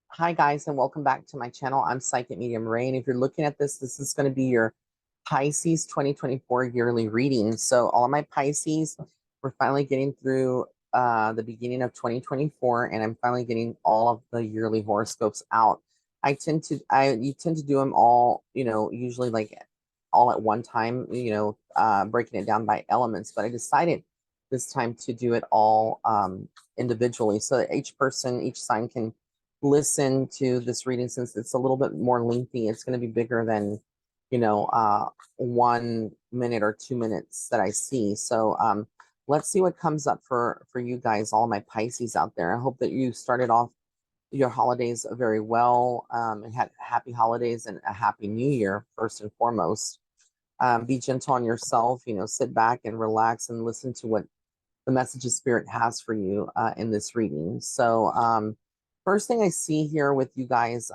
Hi guys, and welcome back to my channel. I'm Psychic Medium Ray, and if you're looking at this is going to be your Pisces 2024 yearly reading. So all of my Pisces, we're finally getting through the beginning of 2024, and I'm finally getting all of the yearly horoscopes out. You tend to do them all, usually like all at one time, breaking it down by elements, but I decided this time to do it all individually so that each person, each sign can listen to this reading. Since it's a little bit more lengthy, it's going to be bigger than 1 minute or 2 minutes that I see. So let's see what comes up for you guys, all my Pisces out there. I hope that you started off your holidays very well, and had happy holidays and a happy new year first and foremost. Be gentle on yourself, sit back and relax and listen to what the message of spirit has for you in this reading. So first thing I see here with you guys,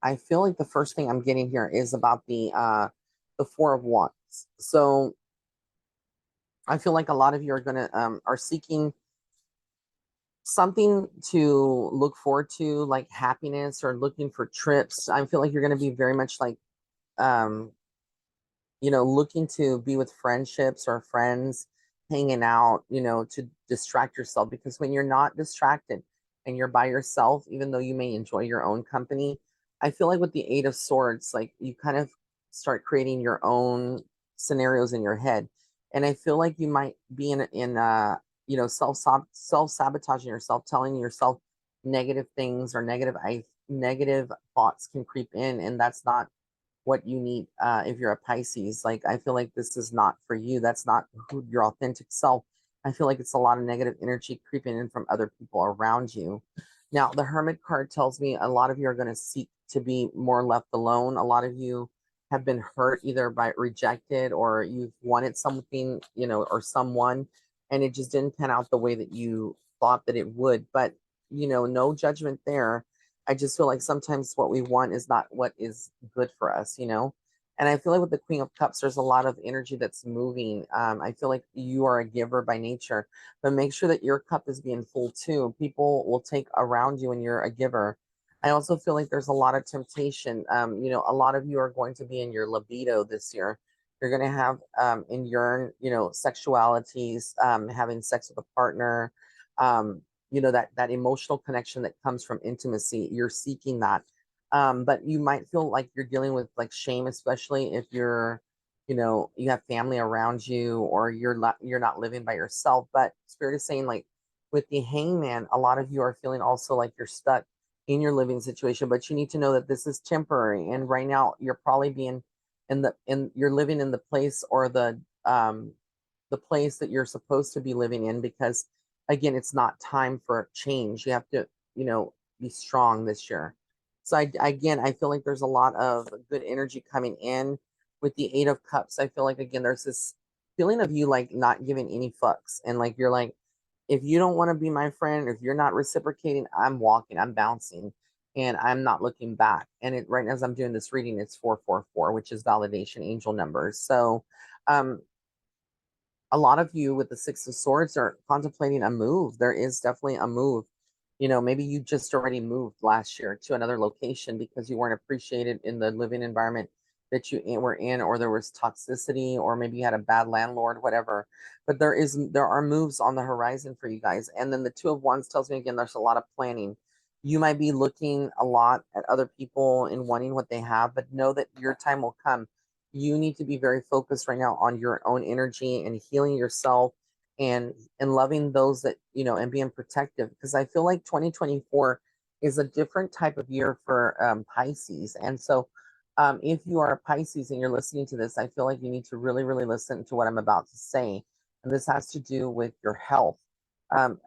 I feel like the first thing I'm getting here is about the Four of Wands. So I feel like a lot of you are seeking something to look forward to, like happiness, or looking for trips. I feel like you're gonna be very much like um looking to be with friendships or friends, hanging out, to distract yourself. Because when you're not distracted and you're by yourself, even though you may enjoy your own company, I feel like with the Eight of Swords, like you kind of start creating your own scenarios in your head. And I feel like you might be in self sabotaging yourself, telling yourself negative things, or negative thoughts can creep in, and that's not what you need. If you're a Pisces, like I feel like this is not for you. That's not your authentic self. I feel like it's a lot of negative energy creeping in from other people around you. Now the Hermit card tells me a lot of you are going to seek to be more left alone. A lot of you have been hurt either by rejected, or you've wanted something, or someone, and it just didn't pan out the way that you thought that it would. But no judgment there. I just feel like sometimes what we want is not what is good for us. And I feel like with the Queen of Cups, there's a lot of energy that's moving. I feel like you are a giver by nature, but make sure that your cup is being full too. People will take around you when you're a giver. I also feel like there's a lot of temptation. A lot of you are going to be in your libido this year. You're going to have in your, sexualities, having sex with a partner, um, that emotional connection that comes from intimacy. You're seeking that, but you might feel like you're dealing with like shame, especially if you have family around you, or you're not living by yourself. But spirit is saying, like, with the Hangman, a lot of you are feeling also like you're stuck in your living situation, but you need to know that this is temporary. And right now you're probably being you're living in the place, or the place that you're supposed to be living in, because again, it's not time for change. You have to, be strong this year. So again, I feel like there's a lot of good energy coming in with the Eight of Cups. I feel like, again, there's this feeling of you like not giving any fucks, and like you're like, if you don't want to be my friend, if you're not reciprocating, I'm walking, I'm bouncing, and I'm not looking back. And it, right as I'm doing this reading, it's 444, which is validation angel numbers. So um a lot of you with the Six of Swords are contemplating a move. There is definitely a move. Maybe you just already moved last year to another location because you weren't appreciated in the living environment that were in, or there was toxicity, or maybe you had a bad landlord, whatever. But there are moves on the horizon for you guys. And then the Two of Wands tells me, again, there's a lot of planning. You might be looking a lot at other people and wanting what they have, but know that your time will come. You need to be very focused right now on your own energy and healing yourself, and loving those that, and being protective, because I feel like 2024 is a different type of year for Pisces. And so if you are a Pisces and you're listening to this, I feel like you need to really, really listen to what I'm about to say. And this has to do with your health.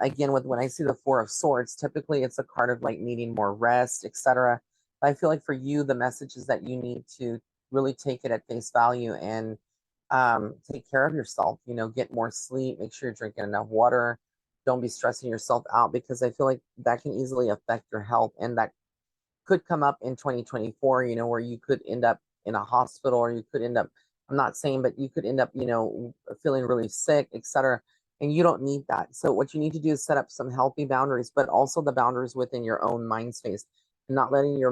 Again, with when I see the Four of Swords, typically it's a card of like needing more rest, etc. But I feel like for you, the message is that you need to really take it at face value, and take care of yourself. Get more sleep, make sure you're drinking enough water, don't be stressing yourself out, because I feel like that can easily affect your health, and that could come up in 2024, where you could end up in a hospital, or you could end up, I'm not saying, but you could end up, feeling really sick, etc. and you don't need that. So what you need to do is set up some healthy boundaries, but also the boundaries within your own mind space, not letting your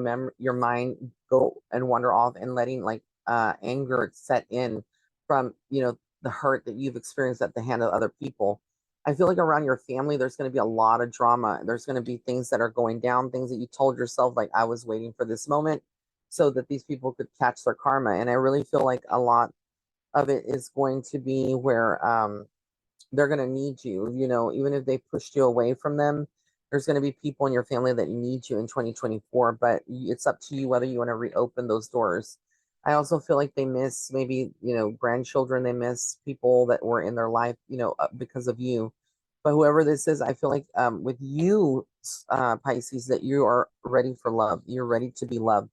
mind go and wander off, and letting like anger set in from, the hurt that you've experienced at the hand of other people. I feel like around your family, there's going to be a lot of drama. There's going to be things that are going down, things that you told yourself, like, I was waiting for this moment so that these people could catch their karma. And I really feel like a lot of it is going to be where they're going to need you, even if they pushed you away from them. There's going to be people in your family that need you in 2024, but it's up to you whether you want to reopen those doors. I also feel like they miss maybe, grandchildren, they miss people that were in their life, because of you. But whoever this is, I feel like with you, Pisces, that you are ready for love. You're ready to be loved.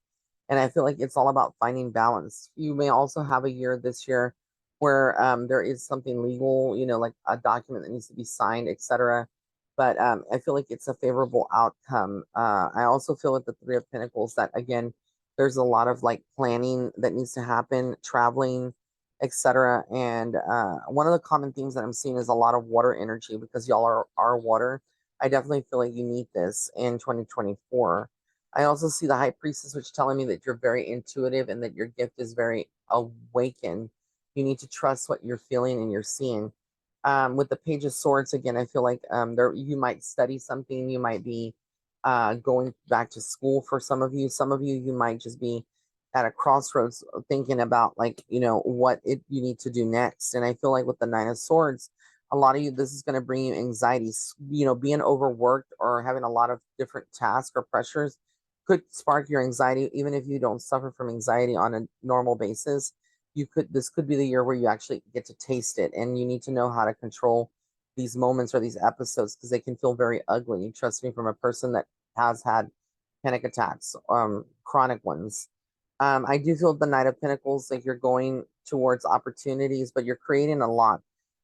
And I feel like it's all about finding balance. You may also have a year this year where there is something legal, like a document that needs to be signed, etc. But I feel like it's a favorable outcome. I also feel with the Three of Pentacles that, again, there's a lot of like planning that needs to happen, traveling, etc. And one of the common themes that I'm seeing is a lot of water energy, because y'all are water. I definitely feel like you need this in 2024. I also see the High Priestess, which is telling me that you're very intuitive and that your gift is very awakened. You need to trust what you're feeling and you're seeing. With the Page of Swords, again, I feel like there you might study something. You might be going back to school for some of you. Some of you, you might just be at a crossroads thinking about, like, what you need to do next. And I feel like with the Nine of Swords, a lot of you, this is going to bring you anxiety. Being overworked or having a lot of different tasks or pressures could spark your anxiety, even if you don't suffer from anxiety on a normal basis. This could be the year where you actually get to taste it, and you need to know how to control these moments or these episodes, because they can feel very ugly. Trust me, from a person that has had panic attacks, chronic ones. I do feel the Knight of Pentacles, like you're going towards opportunities, but you're creating a lot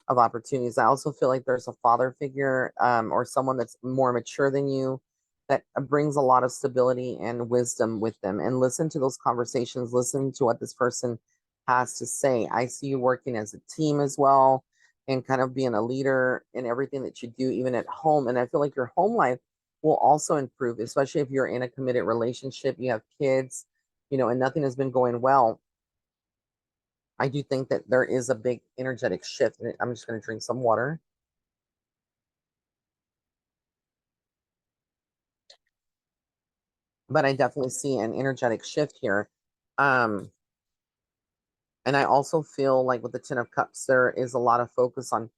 of opportunities. I also feel like there's a father figure, or someone that's more mature than you, that brings a lot of stability and wisdom with them. And listen to those conversations, listen to what this person has to say. I see you working as a team as well, and kind of being a leader in everything that you do, even at home. And I feel like your home life will also improve, especially if you're in a committed relationship, you have kids, and nothing has been going well. I do think that there is a big energetic shift. And I'm just going to drink some water. But I definitely see an energetic shift here. Um, and I also feel like with the Ten of Cups, there is a lot of focus on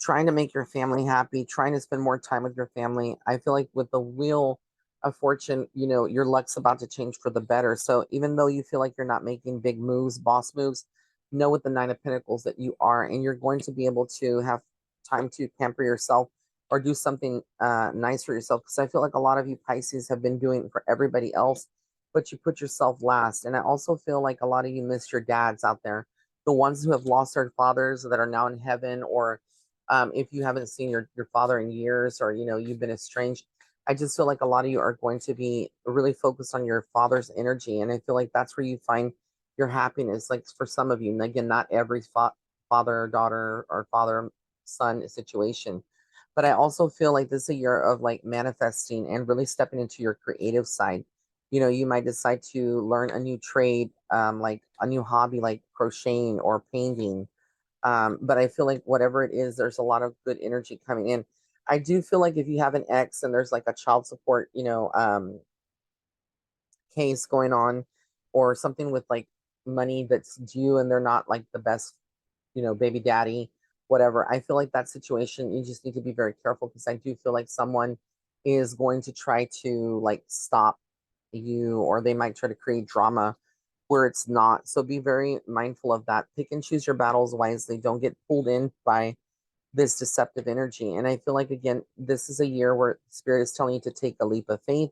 trying to make your family happy, trying to spend more time with your family. I feel like with the Wheel of Fortune, your luck's about to change for the better. So even though you feel like you're not making big moves, boss moves, know with the Nine of Pentacles that you are, and you're going to be able to have time to pamper yourself or do something nice for yourself. Because I feel like a lot of you Pisces have been doing it for everybody else, but you put yourself last. And I also feel like a lot of you miss your dads out there, the ones who have lost their fathers that are now in heaven, or if you haven't seen your father in years, or you've been estranged. I just feel like a lot of you are going to be really focused on your father's energy, and I feel like that's where you find your happiness. Like for some of you, and again, not every father daughter or father son situation, but I also feel like this is a year of like manifesting and really stepping into your creative side. You might decide to learn a new trade, like a new hobby, like crocheting or painting. But I feel like whatever it is, there's a lot of good energy coming in. I do feel like if you have an ex and there's like a child support, case going on, or something with like money that's due and they're not like the best, baby daddy, whatever. I feel like that situation, you just need to be very careful, because I do feel like someone is going to try to like stop you, or they might try to create drama where it's not. So be very mindful of that. Pick and choose your battles wisely. Don't get pulled in by this deceptive energy. And I feel like, again, this is a year where Spirit is telling you to take a leap of faith,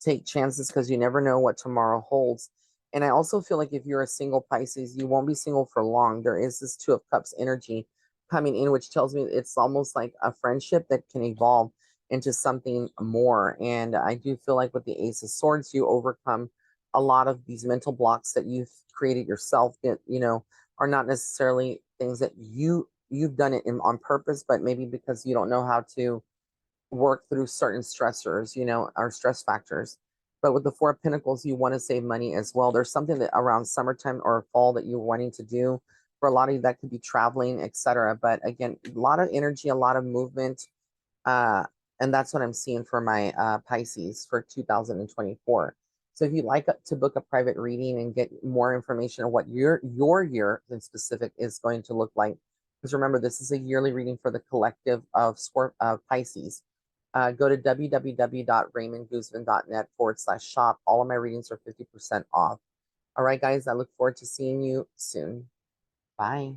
take chances, because you never know what tomorrow holds. And I also feel like if you're a single Pisces, you won't be single for long. There is this Two of Cups energy coming in, which tells me it's almost like a friendship that can evolve into something more. And I do feel like with the Ace of Swords, you overcome a lot of these mental blocks that you've created yourself that, are not necessarily things that you've done it on purpose, but maybe because you don't know how to work through certain stressors, you know, or stress factors. But with the Four of Pentacles, you want to save money as well. There's something that around summertime or fall that you're wanting to do. For a lot of you, that could be traveling, etc. But again, a lot of energy, a lot of movement. Uh, and that's what I'm seeing for my Pisces for 2024. So if you'd like to book a private reading and get more information on what your year in specific is going to look like, because remember, this is a yearly reading for the collective of Pisces. Go to www.raymondguzman.net/shop. All of my readings are 50% off. All right, guys, I look forward to seeing you soon. Bye.